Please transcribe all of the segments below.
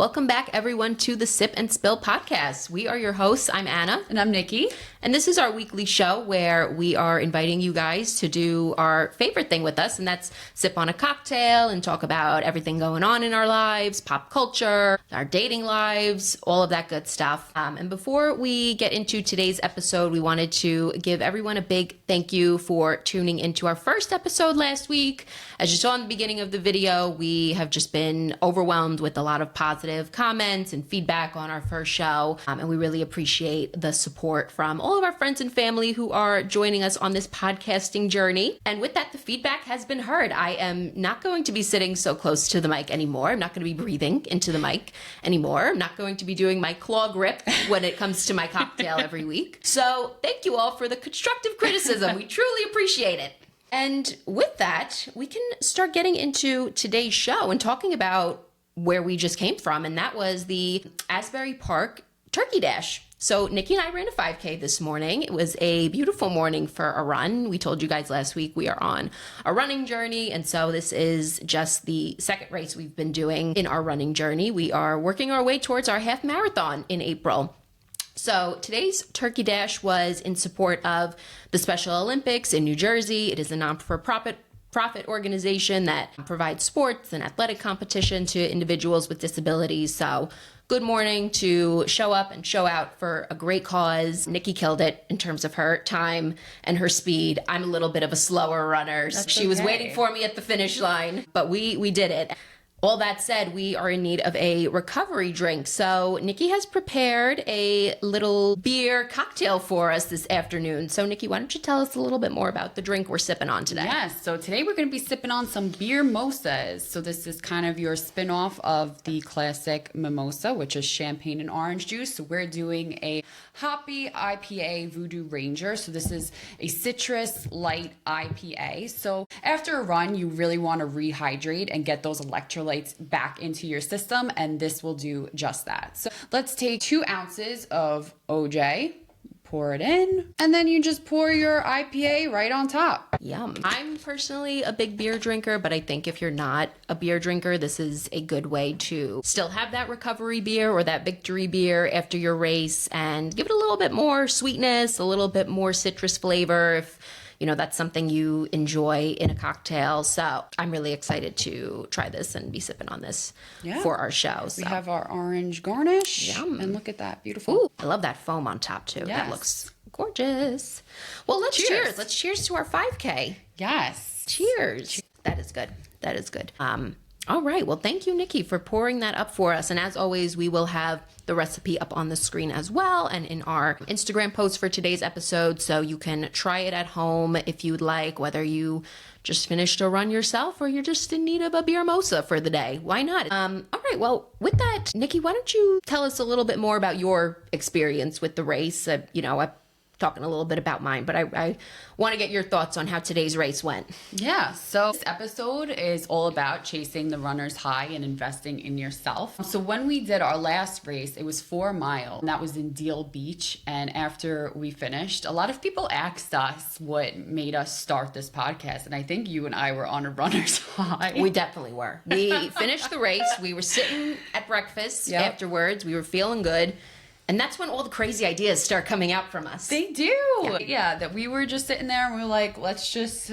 Welcome back, everyone, to the Sip and Spill podcast. We are your hosts. I'm Anna. And I'm Nikki. And this is our weekly show where we are inviting you guys to do our favorite thing with us, and that's sip on a cocktail and talk about everything going on in our lives, pop culture, our dating lives, all of that good stuff. And before we get into today's episode, we wanted to give everyone a big thank you for tuning into our first episode last week. As you saw in the beginning of the video, we have just been overwhelmed with a lot of positive comments and feedback on our first show. And we really appreciate the support from all of our friends and family who are joining us on this podcasting journey. And with that, the feedback has been heard. I am not going to be sitting so close to the mic anymore. I'm not going to be breathing into the mic anymore. I'm not going to be doing my claw grip when it comes to my cocktail every week. So thank you all for the constructive criticism. We truly appreciate it. And with that, we can start getting into today's show and talking about where we just came from. And that was the Asbury Park Turkey Dash. So Nikki and I ran a 5K this morning. It was a beautiful morning for a run. We told you guys last week we are on a running journey. And so this is just the second race we've been doing in our running journey. We are working our way towards our half marathon in April. So today's Turkey Dash was in support of the Special Olympics in New Jersey. It is a non-for-profit organization that provides sports and athletic competition to individuals with disabilities. So good morning to show up and show out for a great cause. Nikki killed it in terms of her time and her speed. I'm a little bit of a slower runner. She was waiting for me at the finish line, but we did it. All that said, we are in need of a recovery drink. So Nikki has prepared a little beer cocktail for us this afternoon. So Nikki, why don't you tell us a little bit more about the drink we're sipping on today? Yes, so today we're going to be sipping on some beermosas. So this is kind of your spin-off of the classic mimosa, which is champagne and orange juice. So we're doing a hoppy IPA Voodoo Ranger. So this is a citrus light IPA. So after a run, you really want to rehydrate and get those electrolytes back into your system, and this will do just that. So let's take 2 ounces of OJ, pour it in, and then you just pour your IPA right on top. Yum. I'm personally a big beer drinker, but I think if you're not a beer drinker, this is a good way to still have that recovery beer or that victory beer after your race and give it a little bit more sweetness, a little bit more citrus flavor if that's something you enjoy in a cocktail. So I'm really excited to try this and be sipping on this for our show. So. We have our orange garnish. Yum. And look at that. Beautiful. Ooh, I love that foam on top too. Yes. That looks gorgeous. Well, let's cheers. Let's cheers to our 5K. Yes. Cheers. That is good. That is good. All right. Well, thank you, Nikki, for pouring that up for us. And as always, we will have the recipe up on the screen as well and in our Instagram post for today's episode. So you can try it at home if you'd like, whether you just finished a run yourself or you're just in need of a beermosa for the day. Why not? All right. Well, with that, Nikki, why don't you tell us a little bit more about your experience with the race? I'm talking a little bit about mine, but I want to get your thoughts on how today's race went. Yeah, so this episode is all about chasing the runner's high and investing in yourself. So when we did our last race, it was 4 miles, and that was in Deal Beach. And after we finished, a lot of people asked us what made us start this podcast. And I think you and I were on a runner's high. We definitely were. We finished the race. We were sitting at breakfast afterwards. We were feeling good. And that's when all the crazy ideas start coming out from us. They do. Yeah, that we were just sitting there and we were like, let's just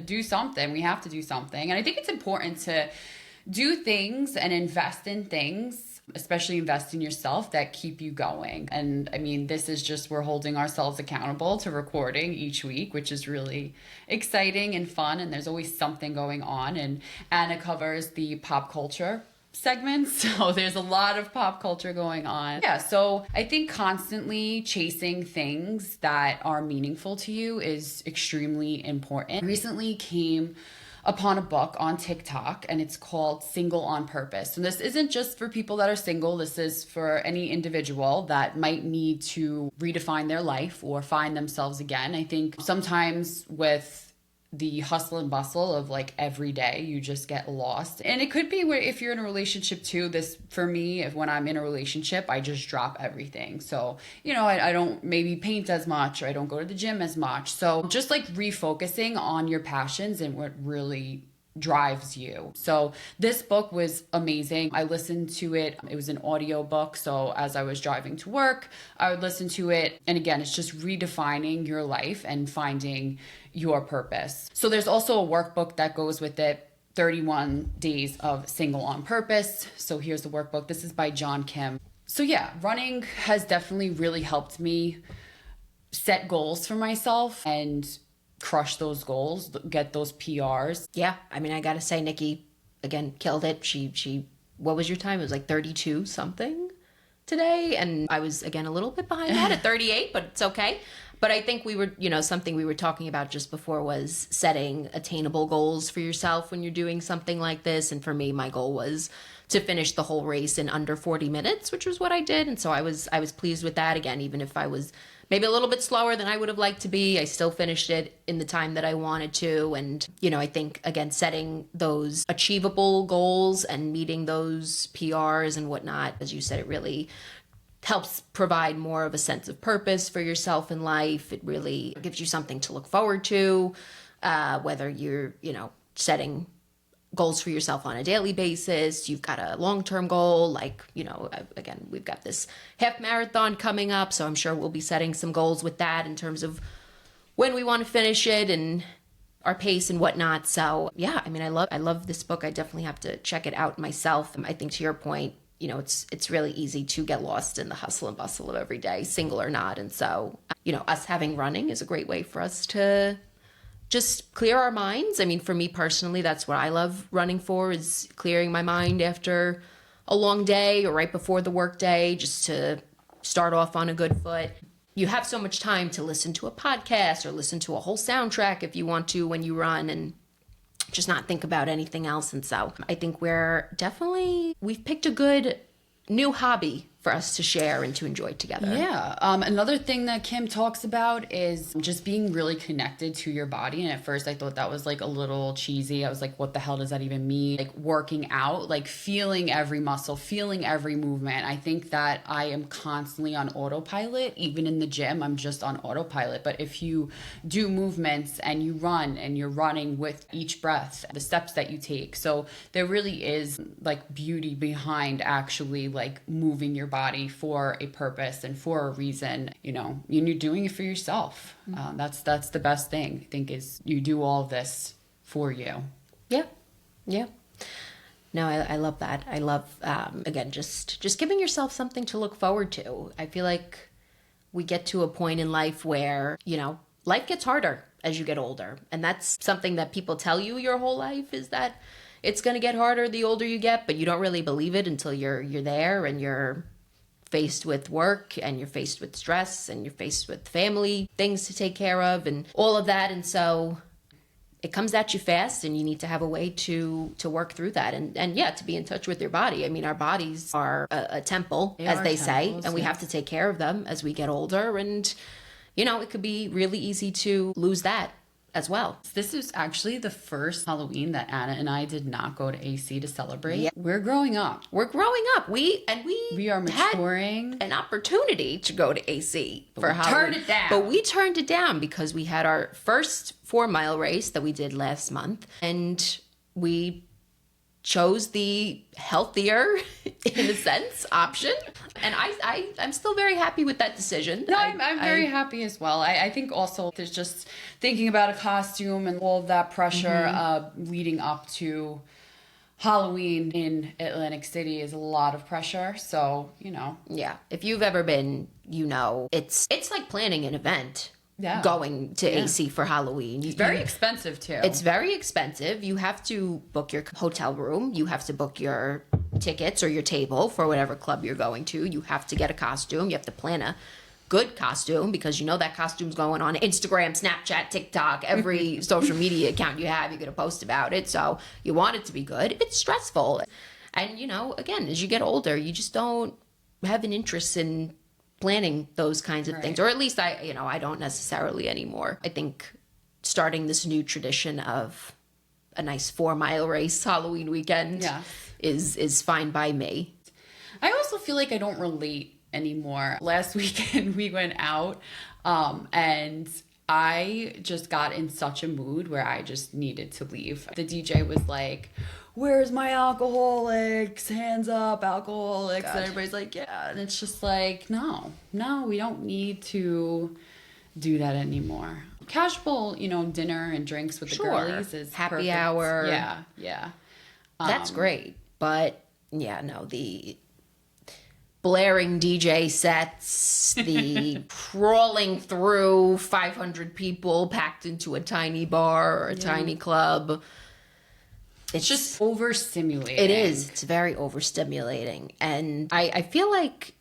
do something. We have to do something. And I think it's important to do things and invest in things, especially invest in yourself, that keep you going. And I mean, this is just, we're holding ourselves accountable to recording each week, which is really exciting and fun. And there's always something going on. And Anna covers the pop culture segments, so there's a lot of pop culture going on. Yeah, so I think constantly chasing things that are meaningful to you is extremely important. I recently came upon a book on TikTok and it's called Single on Purpose. And this isn't just for people that are single. This is for any individual that might need to redefine their life or find themselves again. I think sometimes with the hustle and bustle of like every day, you just get lost. And it could be where if you're in a relationship too, this for me, if when I'm in a relationship, I just drop everything. So, I don't maybe paint as much, or I don't go to the gym as much. So just like refocusing on your passions and what really drives you. So this book was amazing. I listened to it. It was an audio book. So as I was driving to work, I would listen to it. And again, it's just redefining your life and finding your purpose. So there's also a workbook that goes with it. 31 Days of Single on Purpose. So here's the workbook. This is by John Kim. So yeah, running has definitely really helped me set goals for myself and crush those goals, get those PRs. Yeah. I mean, I got to say, Nikki, again, killed it. She, what was your time? It was like 32 something today. And I was, again, a little bit behind that at 38, but it's okay. But I think we were, something we were talking about just before was setting attainable goals for yourself when you're doing something like this. And for me, my goal was to finish the whole race in under 40 minutes, which was what I did. And so I was pleased with that. Again, even if I was maybe a little bit slower than I would have liked to be, I still finished it in the time that I wanted to. And, I think, again, setting those achievable goals and meeting those PRs and whatnot, as you said, it really helps provide more of a sense of purpose for yourself in life. It really gives you something to look forward to, whether you're, setting goals for yourself on a daily basis. You've got a long-term goal, like, again, we've got this half marathon coming up, so I'm sure we'll be setting some goals with that in terms of when we want to finish it and our pace and whatnot. So yeah, I mean, I love this book. I definitely have to check it out myself. I think to your point, it's really easy to get lost in the hustle and bustle of every day, single or not. And so, us having running is a great way for us to just clear our minds. I mean, for me personally, that's what I love running for, is clearing my mind after a long day or right before the work day, just to start off on a good foot. You have so much time to listen to a podcast or listen to a whole soundtrack if you want to when you run, and just not think about anything else. And so I think we've picked a good new hobby for us to share and to enjoy together. Yeah. Another thing that Kim talks about is just being really connected to your body. And at first I thought that was like a little cheesy. I was like, what the hell does that even mean? Like working out, like feeling every muscle, feeling every movement. I think that I am constantly on autopilot. Even in the gym, I'm just on autopilot. But if you do movements and you run and you're running with each breath, the steps that you take. So there really is like beauty behind actually like moving your body for a purpose and for a reason, you're doing it for yourself. That's the best thing, I think, is you do all this for you. Yeah. No, I love that. I love, again, just giving yourself something to look forward to. I feel like we get to a point in life where, life gets harder as you get older. And that's something that people tell you your whole life, is that it's going to get harder the older you get, but you don't really believe it until you're there and you're faced with work and you're faced with stress and you're faced with family things to take care of and all of that. And so it comes at you fast, and you need to have a way to work through that. And yeah, to be in touch with your body. I mean, our bodies are a temple, as they say, and we have to take care of them as we get older. And, it could be really easy to lose that as well. This is actually the first Halloween that Anna and I did not go to AC to celebrate. Yeah. We're growing up. We are maturing. Had an opportunity to go to AC for Halloween. Turned it down. But we turned it down because we had our first 4-mile race that we did last month, and we chose the healthier, in a sense, option. And I'm still very happy with that decision. No, I'm very happy as well. I think also there's just thinking about a costume and all of that pressure leading up to Halloween in Atlantic City is a lot of pressure. So, Yeah. If you've ever been, it's like planning an event. Yeah. Going to AC for Halloween. It's very expensive too. It's very expensive. You have to book your hotel room. You have to book your tickets or your table for whatever club you're going to. You have to get a costume. You have to plan a good costume, because that costume's going on Instagram, Snapchat, TikTok, every social media account you have, you're going to post about it. So you want it to be good. It's stressful. And, again, as you get older, you just don't have an interest in planning those kinds of things, or at least I don't necessarily anymore. I think starting this new tradition of a nice 4-mile race Halloween weekend is fine by me. I also feel like I don't relate anymore. Last weekend we went out and I just got in such a mood where I just needed to leave. The DJ was like, where's my alcoholics? Hands up, alcoholics. God. And everybody's like, yeah. And it's just like, no, we don't need to do that anymore. Casual, dinner and drinks with the girlies is happy perfect. hour. Yeah. That's great. But yeah, no, the blaring DJ sets, the crawling through 500 people packed into a tiny bar or a tiny club. It's just overstimulating. It is. It's very overstimulating. And I feel like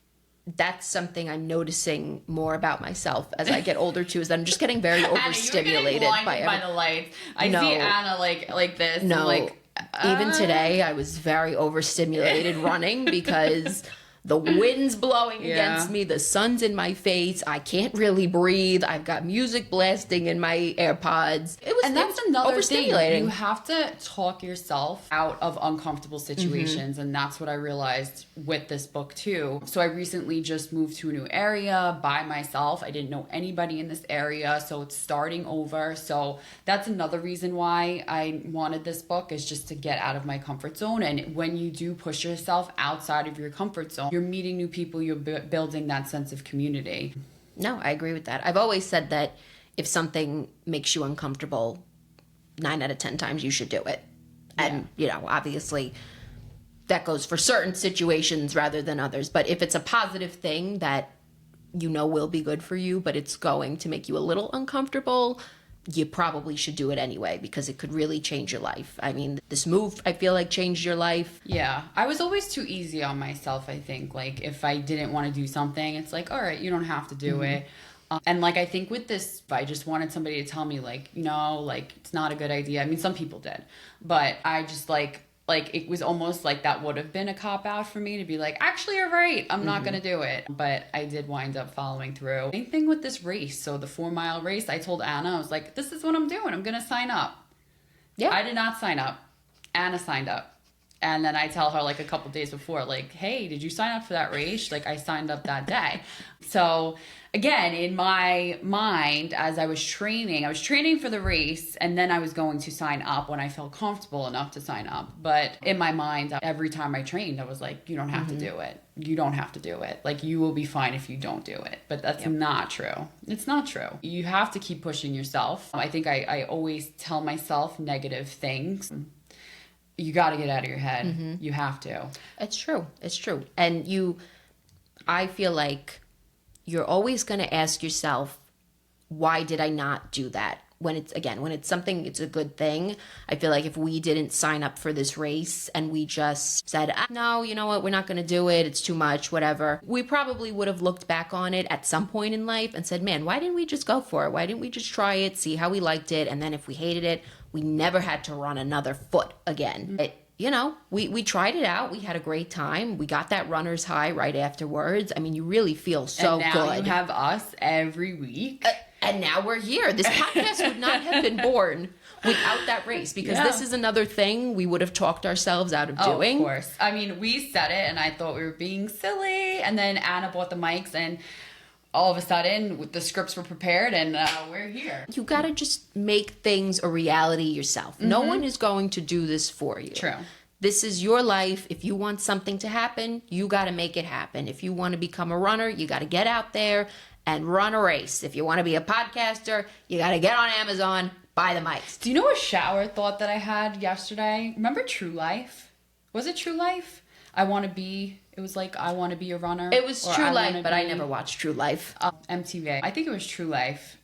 that's something I'm noticing more about myself as I get older too, is that I'm just getting very overstimulated. Anna, by the lights. I see Anna like this. No, like, even today I was very overstimulated running because the wind's blowing against me, the sun's in my face, I can't really breathe, I've got music blasting in my AirPods. That's another overstimulating. thing. You have to talk yourself out of uncomfortable situations, and that's what I realized with this book too. So I recently just moved to a new area by myself. I didn't know anybody in this area, so it's starting over. So that's another reason why I wanted this book, is just to get out of my comfort zone. And when you do push yourself outside of your comfort zone, you're meeting new people, you're building that sense of community. No, I agree with that. I've always said that if something makes you uncomfortable, 9 out of 10 times you should do it. And, obviously that goes for certain situations rather than others. But if it's a positive thing that will be good for you, but it's going to make you a little uncomfortable, you probably should do it anyway, because it could really change your life. I mean, this move, I feel like, changed your life. Yeah. I was always too easy on myself, I think. Like, if I didn't want to do something, it's like, all right, you don't have to do it. And, I think with this, I just wanted somebody to tell me, it's not a good idea. I mean, some people did. But I just, it was almost like that would have been a cop-out for me to be like, actually, you're right, I'm not going to do it. But I did wind up following through. Same thing with this race. So the 4-mile race, I told Anna, I was like, this is what I'm doing. I'm going to sign up. Yeah. I did not sign up. Anna signed up. And then I tell her a couple days before, hey, did you sign up for that race? I signed up that day. So again, in my mind, as I was training for the race, and then I was going to sign up when I felt comfortable enough to sign up. But in my mind, every time I trained, I was like, you don't have to do it. You don't have to do it. You will be fine if you don't do it. But that's not true. It's not true. You have to keep pushing yourself. I think I always tell myself negative things. You got to get out of your head. You have to. It's true. And I feel like you're always going to ask yourself, why did I not do that? When it's something, it's a good thing. I feel like if we didn't sign up for this race and we just said, no, you know what, we're not going to do it, it's too much, whatever, we probably would have looked back on it at some point in life and said, man, why didn't we just go for it? Why didn't we just try it, see how we liked it? And then if we hated it, we never had to run another foot again. We tried it out. We had a great time. We got that runner's high right afterwards. I mean, you really feel so good. And now you have us every week. And now we're here. This podcast would not have been born without that race, because this is another thing we would have talked ourselves out of doing. Of course. I mean, we said it and I thought we were being silly. And then Anna bought the mics and all of a sudden the scripts were prepared and we're here. You got to just make things a reality yourself. No one is going to do this for you. True. This is your life. If you want something to happen, you got to make it happen. If you want to become a runner, you got to get out there and run a race. If you want to be a podcaster, you got to get on Amazon, buy the mics. Do you know a shower thought that I had yesterday? Remember True Life? Was it True Life? I want to be a runner. It was True Life, but I never watched True Life. MTV. I think it was True Life.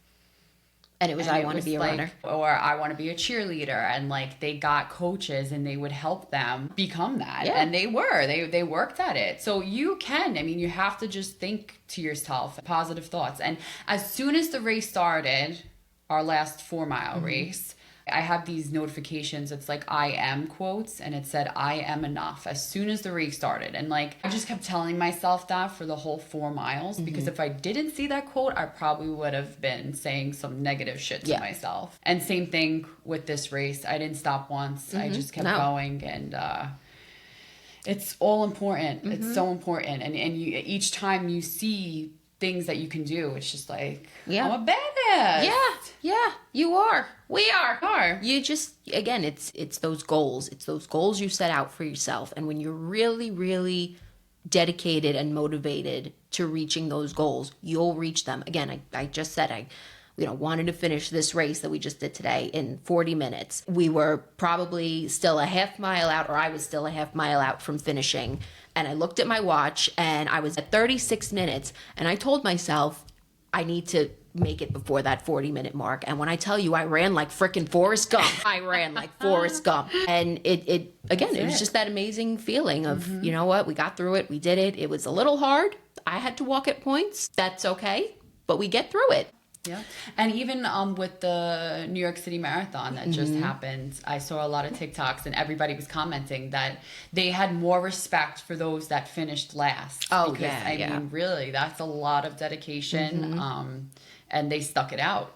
And it was I want to be a runner. Or I want to be a cheerleader. And they got coaches and they would help them become that. Yeah. And they were. They worked at it. So you can. I mean, you have to just think to yourself positive thoughts. And as soon as the race started, our last 4-mile race, I have these notifications. It's I am quotes, and it said I am enough as soon as the race started. And I just kept telling myself that for the whole 4 miles, because if I didn't see that quote, I probably would have been saying some negative shit to myself. And same thing with this race. I didn't stop once. I just kept going, and it's all important. It's so important. And you, each time you see things that you can do, it's just I'm a badass. Yeah, you are. We are. Are. You just, again, it's those goals. It's those goals you set out for yourself. And when you're really, really dedicated and motivated to reaching those goals, you'll reach them. Again, I just said I wanted to finish this race that we just did today in 40 minutes. We were probably still a half mile out, or I was still a half mile out from finishing. And I looked at my watch and I was at 36 minutes. And I told myself, I need to make it before that 40-minute mark. And when I tell you I ran like frickin' Forrest Gump, I ran like Forrest Gump. And it was just that amazing feeling of, you know what, we got through it, we did it. It was a little hard. I had to walk at points. That's okay, but we get through it. Yeah. And even with the New York City Marathon that just happened, I saw a lot of TikToks and everybody was commenting that they had more respect for those that finished last. Oh, because, I mean, really, that's a lot of dedication. And they stuck it out.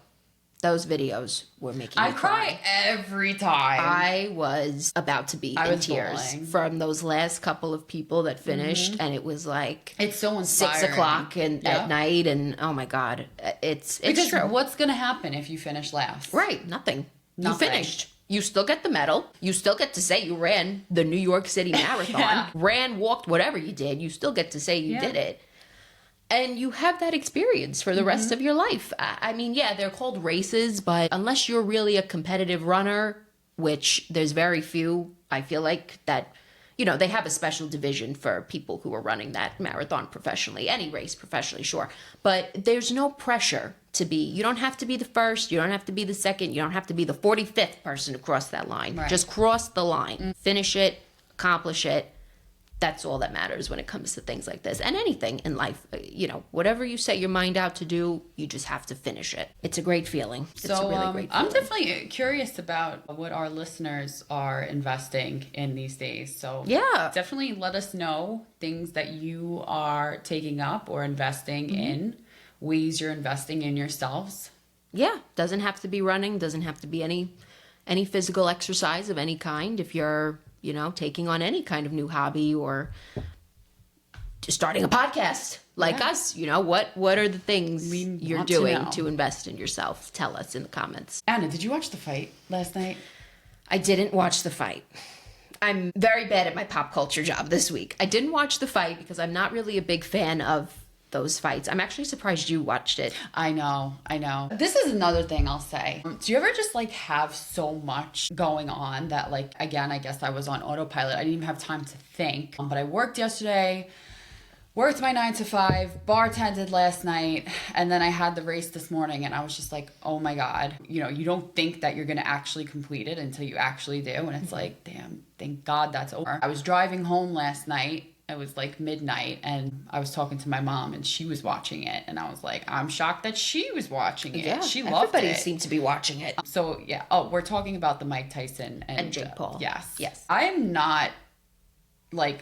Those videos were making me I cry every time. I was about to be in tears from those last couple of people that finished, and it was like it's so inspiring. 6 o'clock at night, and oh my god, it's because true. What's gonna happen if you finish last? Right, nothing. You finished. You still get the medal. You still get to say you ran the New York City Marathon, walked, whatever you did. You still get to say you did it. And you have that experience for the rest of your life. I mean, yeah, they're called races, but unless you're really a competitive runner, which there's very few, I feel like, that, they have a special division for people who are running that marathon professionally, any race professionally, sure. But there's no pressure to be, you don't have to be the first, you don't have to be the second, you don't have to be the 45th person to cross that line. Right. Just cross the line, finish it, accomplish it. That's all that matters when it comes to things like this and anything in life. Whatever you set your mind out to do, you just have to finish it. It's a great feeling. It's a really great feeling. I'm definitely curious about what our listeners are investing in these days. So yeah, definitely let us know things that you are taking up or investing in, ways you're investing in yourselves. Yeah, doesn't have to be running, doesn't have to be any physical exercise of any kind. If you're taking on any kind of new hobby or just starting a podcast like us, what are the things you're doing to invest in yourself? Tell us in the comments. Anna, did you watch the fight last night? I didn't watch the fight. I'm very bad at my pop culture job this week. I didn't watch the fight because I'm not really a big fan of those fights. I'm actually surprised you watched it. I know. This is another thing I'll say. Do you ever just have so much going on that again, I guess I was on autopilot. I didn't even have time to think. But I worked yesterday, worked my 9 to 5, bartended last night, and then I had the race this morning and I was just like, oh my God. You don't think that you're going to actually complete it until you actually do. And it's like, damn, thank God that's over. I was driving home last night. It was midnight and I was talking to my mom and she was watching it and I was like, I'm shocked that she was watching it. Yeah, she loved it. Everybody seemed to be watching it. So yeah. Oh, we're talking about the Mike Tyson and Jake Paul. Yes. I am not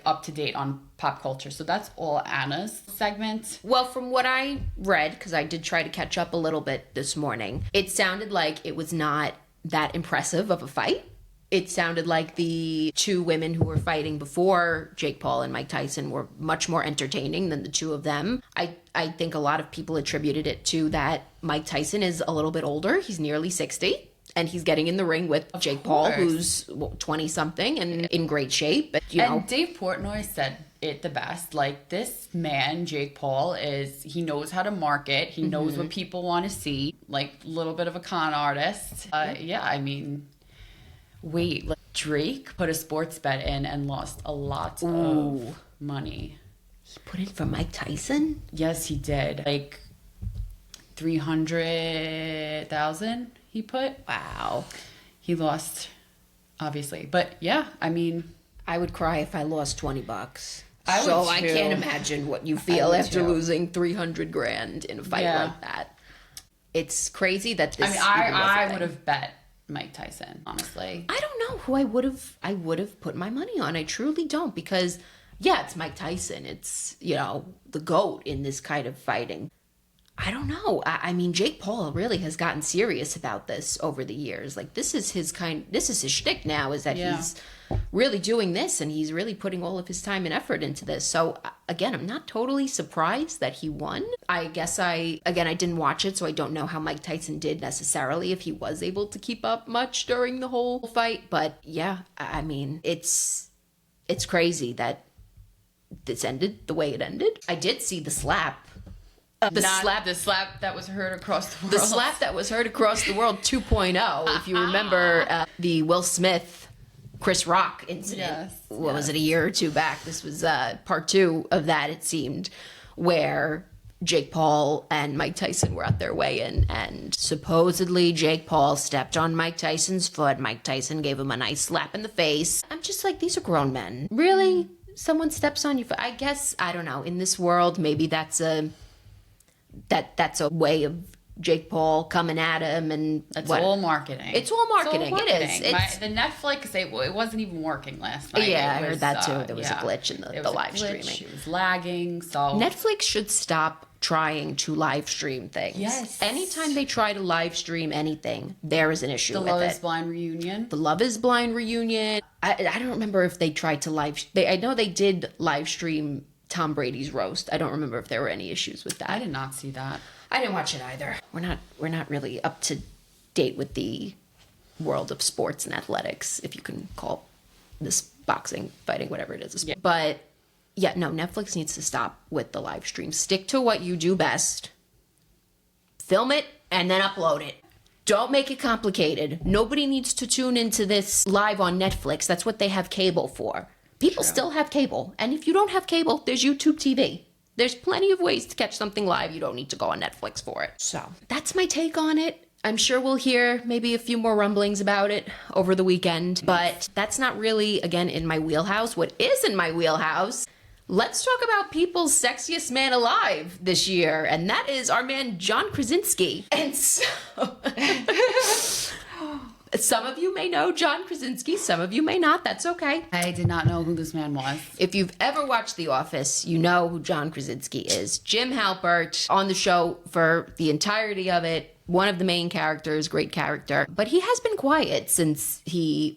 up to date on pop culture. So that's all Anna's segment. Well, from what I read, because I did try to catch up a little bit this morning, it sounded like it was not that impressive of a fight. It sounded like the two women who were fighting before Jake Paul and Mike Tyson were much more entertaining than the two of them. I think a lot of people attributed it to that Mike Tyson is a little bit older. He's nearly 60. And he's getting in the ring with Jake Paul, who's 20-something and in great shape. But, and Dave Portnoy said it the best. This man, Jake Paul, he knows how to market. He knows what people want to see. A little bit of a con artist. Yeah, I mean... Wait, Drake put a sports bet in and lost a lot of money. He put it for Mike Tyson? Yes, he did. 300,000 he put. Wow. He lost, obviously. But yeah, I mean... I would cry if I lost $20. I can't imagine what you feel after losing $300,000 in a fight like that. It's crazy that this. I would have bet Mike Tyson, honestly. I don't know who I would have put my money on. I truly don't, because it's Mike Tyson. It's, the GOAT in this kind of fighting. I don't know. I mean, Jake Paul really has gotten serious about this over the years. Like, this is his shtick now, is that he's really doing this, and he's really putting all of his time and effort into this. So again, I'm not totally surprised that he won. I guess I didn't watch it, so I don't know how Mike Tyson did necessarily, if he was able to keep up much during the whole fight. But yeah, I mean, it's crazy that this ended the way it ended. I did see the slap. The slap that was heard across the world. The slap that was heard across the world 2.0. If you remember the Will Smith, Chris Rock incident. What was it, a year or two back? This was part 2 of that, it seemed, where Jake Paul and Mike Tyson were at their weigh-in, and supposedly Jake Paul stepped on Mike Tyson's foot. Mike Tyson gave him a nice slap in the face. I'm just like, these are grown men. Really? Someone steps on your foot? I guess, I don't know. In this world, maybe that's a way of Jake Paul coming at him, and it's all marketing. It's all marketing. It is. The Netflix, it wasn't even working last night. Yeah, I heard that too. There was a glitch in the live streaming. It was lagging. So Netflix should stop trying to live stream things. Yes. Anytime they try to live stream anything, there is an issue with it. The Love is Blind reunion. The Love is Blind reunion. I don't remember if they tried to I know they did live stream Tom Brady's roast. I don't remember if there were any issues with that. I did not see that. I didn't watch it either. We're not really up to date with the world of sports and athletics, if you can call this boxing, fighting, whatever it is. Yeah. But yeah, no, Netflix needs to stop with the live stream. Stick to what you do best. Film it and then upload it. Don't make it complicated. Nobody needs to tune into this live on Netflix. That's what they have cable for. People still have cable. And if you don't have cable, there's YouTube TV. There's plenty of ways to catch something live. You don't need to go on Netflix for it. So that's my take on it. I'm sure we'll hear maybe a few more rumblings about it over the weekend, but that's not really, again, in my wheelhouse. What is in my wheelhouse? Let's talk about people's sexiest man alive this year, and that is our man John Krasinski. And so some of you may know John Krasinski, some of you may not. That's okay. I did not know who this man was. If you've ever watched The Office, you know who John Krasinski is. Jim Halpert on the show for the entirety of it. One of the main characters, great character. But he has been quiet since The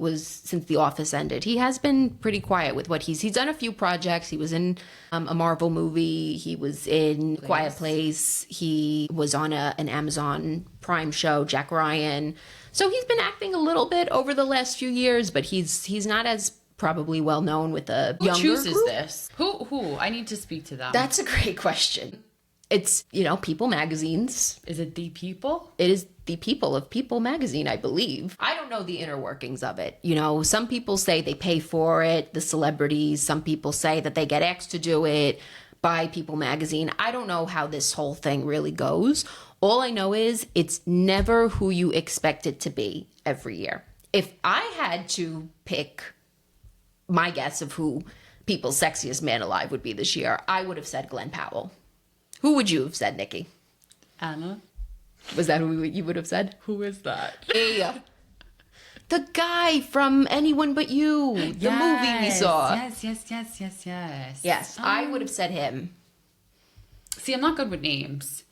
Office ended. He has been pretty quiet with what he's done a few projects. He was in a Marvel movie. He was in Quiet Place. He was on an Amazon Prime show, Jack Ryan. So he's been acting a little bit over the last few years, but he's not as probably well known with a younger Who chooses group. this? Who? I need to speak to them. That's a great question. It's, People magazines. Is it The People? It is the people of People magazine, I believe. I don't know the inner workings of it. Some people say they pay for it, the celebrities. Some people say that they get asked to do it by People magazine. I don't know how this whole thing really goes. All I know is it's never who you expect it to be every year. If I had to pick my guess of who People's Sexiest Man Alive would be this year, I would have said Glenn Powell. Who would you have said, Nikki? Anna. Was that who you would have said? Who is that? Yeah. The guy from Anyone But You, the movie we saw. Yes, I would have said him. See, I'm not good with names.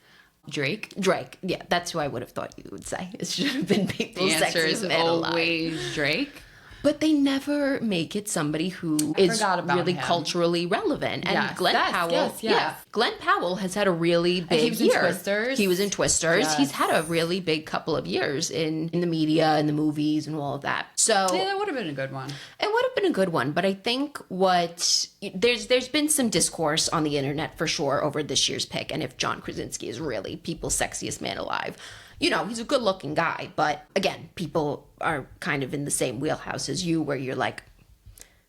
Drake, yeah, that's who I would have thought you would say. It should have been People's the answer Sexiest is Man Alive. always Drake. But they never make it somebody who is really culturally relevant. And Glenn Powell, Glenn Powell has had a really big year. He was in Twisters. Yes. He's had a really big couple of years in the media and the movies and all of that. So yeah, that would have been a good one. It would have been a good one, but I think there's been some discourse on the internet for sure over this year's pick, and if John Krasinski is really People's Sexiest Man Alive. He's a good-looking guy, but again, people are kind of in the same wheelhouse as you, where you're like,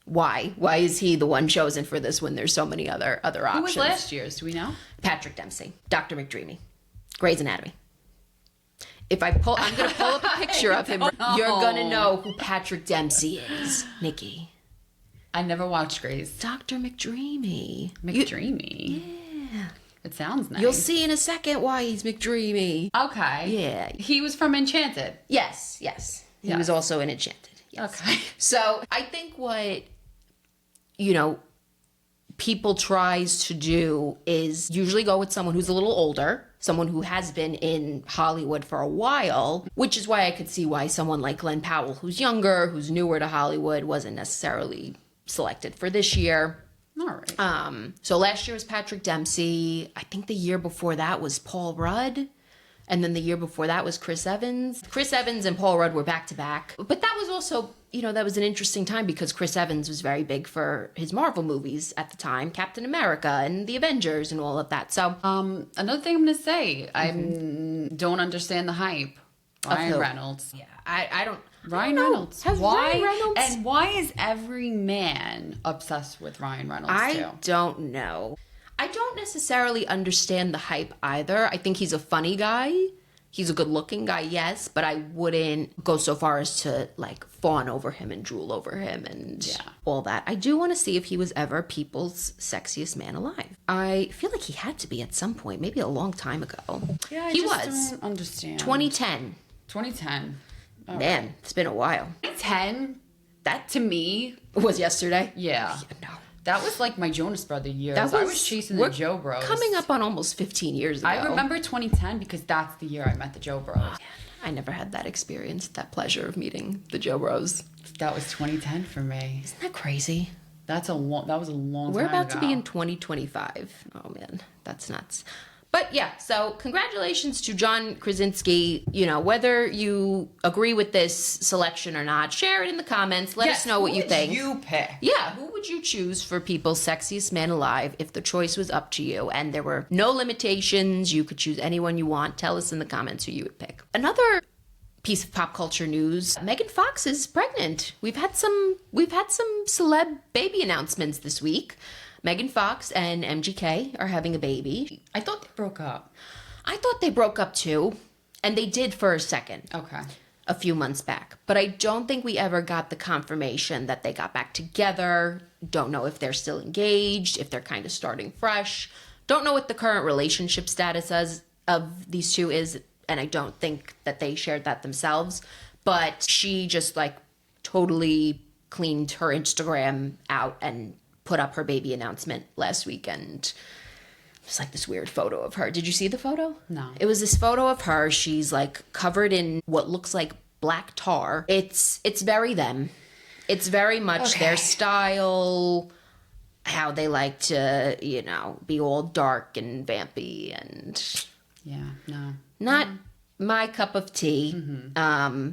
why? Why is he the one chosen for this when there's so many other options? Who was last year's? Do we know? Patrick Dempsey, Dr. McDreamy, Grey's Anatomy. I'm going to pull up a picture of him. You're going to know who Patrick Dempsey is, Nikki. I never watched Grey's. Dr. McDreamy. McDreamy? Yeah. It sounds nice. You'll see in a second why he's McDreamy. Okay. Yeah. He was from Enchanted. Yes. He was also in Enchanted. Yes. Okay. So I think what, people tries to do is usually go with someone who's a little older, someone who has been in Hollywood for a while, which is why I could see why someone like Glenn Powell, who's younger, who's newer to Hollywood, wasn't necessarily selected for this year. All right. So last year was Patrick Dempsey. I think the year before that was Paul Rudd. And then the year before that was Chris Evans. Chris Evans and Paul Rudd were back to back. But that was also, that was an interesting time because Chris Evans was very big for his Marvel movies at the time, Captain America and the Avengers and all of that. So, another thing I'm going to say, I don't understand the hype. Ryan Reynolds. Yeah, I don't. Ryan Reynolds. Ryan Reynolds? And why is every man obsessed with Ryan Reynolds too? I don't know. I don't necessarily understand the hype either. I think he's a funny guy. He's a good looking guy, yes, but I wouldn't go so far as to like fawn over him and drool over him and all that. I do want to see if he was ever people's sexiest man alive. I feel like he had to be at some point, maybe a long time ago. Yeah, I he just was. don't understand. 2010. 2010. All Man, right. It's been a while. 2010, that to me Was yesterday? Yeah. No. That was like my Jonas Brother years. That I was chasing the Joe Bros. Coming up on almost 15 years ago. I remember 2010 because that's the year I met the Joe Bros. I never had that experience, that pleasure of meeting the Joe Bros. That was 2010 for me. Isn't that crazy? That was a long We're time about ago. to be in 2025. Oh man, that's nuts. But yeah, so congratulations to John Krasinski. Whether you agree with this selection or not, share it in the comments. Let us know what you think. Who would you pick? Yeah, who would you choose for people's sexiest man alive if the choice was up to you and there were no limitations? You could choose anyone you want. Tell us in the comments who you would pick. Another piece of pop culture news: Megan Fox is pregnant. We've had some celeb baby announcements this week. Megan Fox and MGK are having a baby. I thought they broke up. I thought they broke up too, and they did for a second. Okay. A few months back. But I don't think we ever got the confirmation that they got back together. Don't know if they're still engaged, if they're kind of starting fresh. Don't know what the current relationship status of these two is, and I don't think that they shared that themselves. But she just like totally cleaned her Instagram out and put up her baby announcement last weekend. It's like this weird photo of her. Did you see the photo? No. It was this photo of her. She's like covered in what looks like black tar. It's very them. It's very much their style, how they like to, be all dark and vampy and not my cup of tea. Mm-hmm.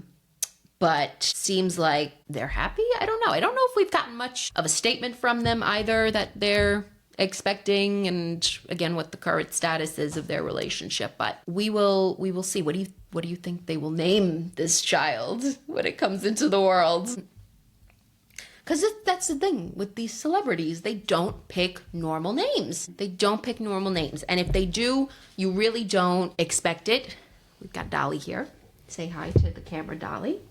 But seems like they're happy. I don't know. I don't know if we've gotten much of a statement from them either that they're expecting, and again what the current status is of their relationship. But we will see. What do you think they will name this child when it comes into the world? Because that's the thing with these celebrities. They don't pick normal names. And if they do, you really don't expect it. We've got Dolly here. Say hi to the camera, Dolly.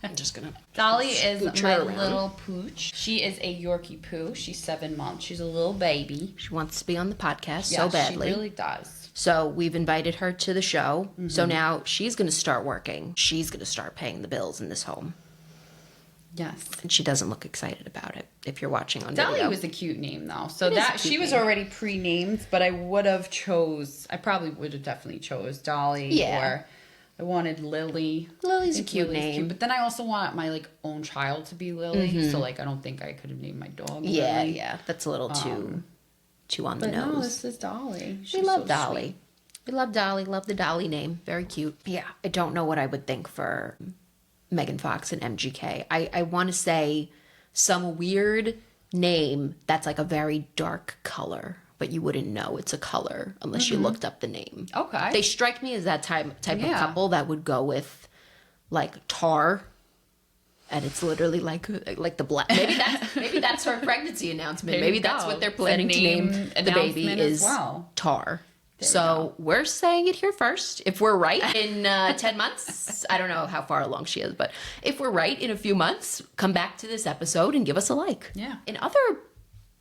I'm just gonna. Dolly is my around. little pooch. She is a Yorkie poo. She's 7 months. She's a little baby. She wants to be on the podcast so Yes, badly. she really does. So we've invited her to the show. Mm-hmm. So now she's going to start working. She's going to start paying the bills in this home. Yes. And she doesn't look excited about it if you're watching on Dolly video. was a cute name though. So It is a that cute she was name. already pre-named, but I probably would have definitely chose Dolly. Yeah. Or I wanted Lily. Lily's I a think cute Lily's name. cute. But then I also want my own child to be Lily. So I don't think I could have named my dog Yeah, Lily. yeah. That's a little too on the But nose. no, this is Dolly. We She's love so Dolly. sweet. We love Dolly. Love the Dolly name. Very cute. Yeah. I don't know what I would think for Megan Fox and MGK. I want to say some weird name that's like a very dark color, but you wouldn't know it's a color unless you looked up the name. Okay. They strike me as that type of Yeah. couple that would go with like tar. And it's literally like the black. Maybe that's her pregnancy announcement. There Maybe you that's go. what they're It's a planning to name name the baby announcement as is well. Tar. There you So we're saying it here first. If we're right in 10 months, I don't know how far along she is, but if we're right in a few months, come back to this episode and give us a like. Yeah. In other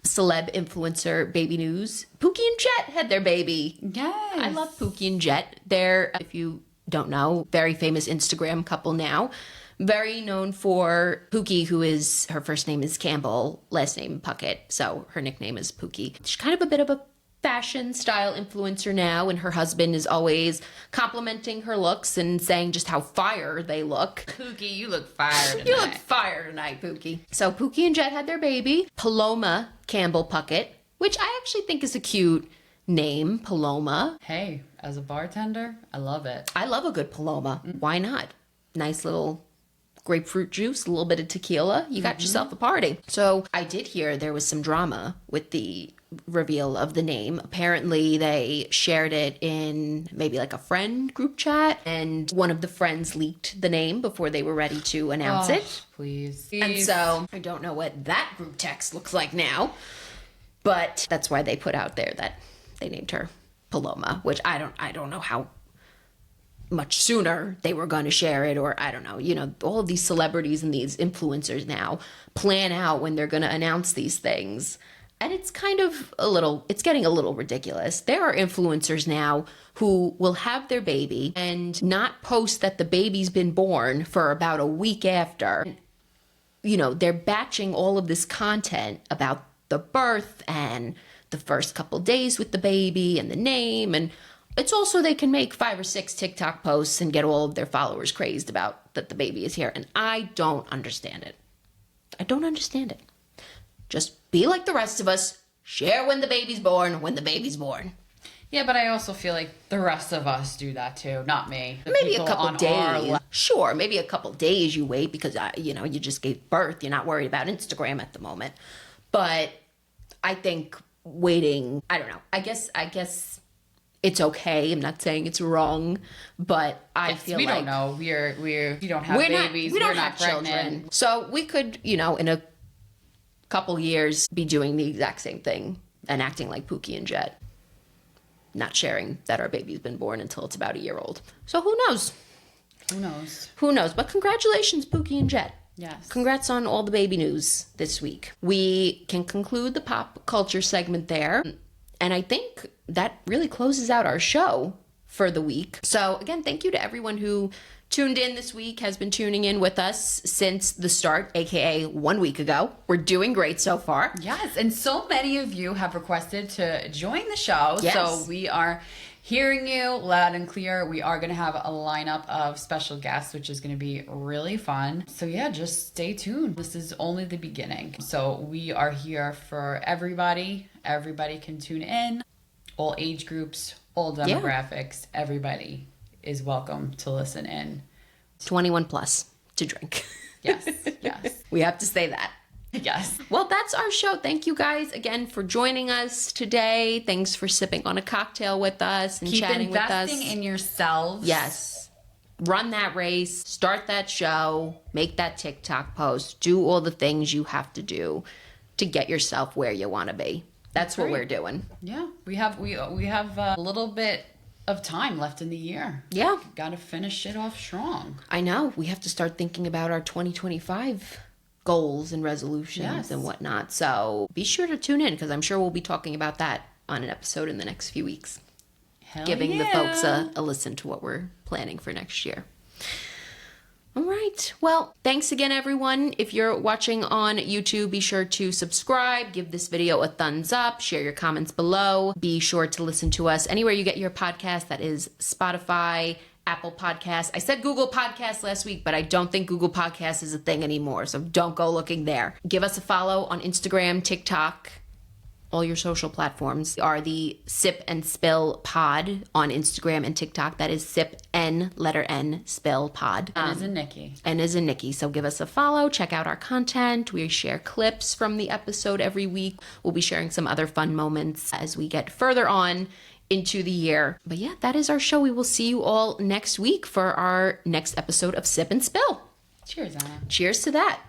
celeb influencer baby news, Pookie and Jet had their baby. Yes. I love Pookie and Jet. They're, if you don't know, very famous Instagram couple now. very known for Pookie, who is, her first name is Campbell, last name Puckett, so her nickname is Pookie. She's kind of a bit of a fashion style influencer now, and her husband is always complimenting her looks and saying just how fire they look. Pookie, you look fire tonight. You look fire tonight, Pookie. So Pookie and Jet had their baby, Paloma Campbell Puckett, which I actually think is a cute name, Paloma. Hey, as a bartender, I love it. I love a good Paloma. Why not? Nice little grapefruit juice, a little bit of tequila. You got yourself a party. So I did hear there was some drama with the reveal of the name. Apparently they shared it in maybe like a friend group chat, and one of the friends leaked the name before they were ready to announce it. Please. And so I don't know what that group text looks like now, but that's why they put out there that they named her Paloma, which I don't know how much sooner they were going to share it, or I don't know. You know, all of these celebrities and these influencers now plan out when they're going to announce these things. And it's kind of it's getting a little ridiculous. There are influencers now who will have their baby and not post that the baby's been born for about a week after. You know, they're batching all of this content about the birth and the first couple days with the baby and the name. And it's also they can make 5 or 6 TikTok posts and get all of their followers crazed about that the baby is here. And I don't understand it. I don't understand it. Just be like the rest of us. Share when the baby's born, when the baby's born. Yeah, but I also feel like the rest of us do that too, not me. The Maybe a people couple on days. Sure, maybe a couple days you wait because, you just gave birth. You're not worried about Instagram at the moment. But I think waiting, I don't know. I guess it's okay. I'm not saying it's wrong, but I feel we like don't know. We don't have babies. We don't We're have not pregnant. children. So we could, in a couple years be doing the exact same thing and acting like Pookie and Jet, not sharing that our baby's been born until it's about a year old. So who knows? Who knows? But congratulations, Pookie and Jet. Yes. Congrats on all the baby news this week. We can conclude the pop culture segment there. And I think that really closes out our show for the week. So again, thank you to everyone who tuned in this week, has been tuning in with us since the start, aka 1 week ago. We're doing great so far. Yes, and so many of you have requested to join the show. Yes. So we are hearing you loud and clear. We are going to have a lineup of special guests, which is going to be really fun. So yeah, just stay tuned. This is only the beginning. So we are here for everybody. Everybody can tune in. All age groups, all demographics, everybody is welcome to listen in. 21 plus to drink. Yes, yes. We have to say that. Yes. Well, that's our show. Thank you guys again for joining us today. Thanks for sipping on a cocktail with us and chatting with us. Keep investing in yourselves. Yes. Run that race, start that show, make that TikTok post, do all the things you have to do to get yourself where you want to be. That's what we're doing. Yeah. We have a little bit of time left in the year. Yeah. Got to finish it off strong. I know. We have to start thinking about our 2025 goals and resolutions and whatnot. So be sure to tune in because I'm sure we'll be talking about that on an episode in the next few weeks. Giving the folks a listen to what we're planning for next year. All right. Well, thanks again, everyone. If you're watching on YouTube, be sure to subscribe, give this video a thumbs up, share your comments below. Be sure to listen to us anywhere you get your podcast. That is Spotify, Apple Podcasts. I said Google Podcasts last week, but I don't think Google Podcasts is a thing anymore, so don't go looking there. Give us a follow on Instagram, TikTok. All your social platforms are the Sip and Spill Pod on Instagram and TikTok. That is Sip N, letter N, Spill Pod. N as in Nikki. N as in Nikki. So give us a follow. Check out our content. We share clips from the episode every week. We'll be sharing some other fun moments as we get further on into the year. But yeah, that is our show. We will see you all next week for our next episode of Sip and Spill. Cheers, Anna. Cheers to that.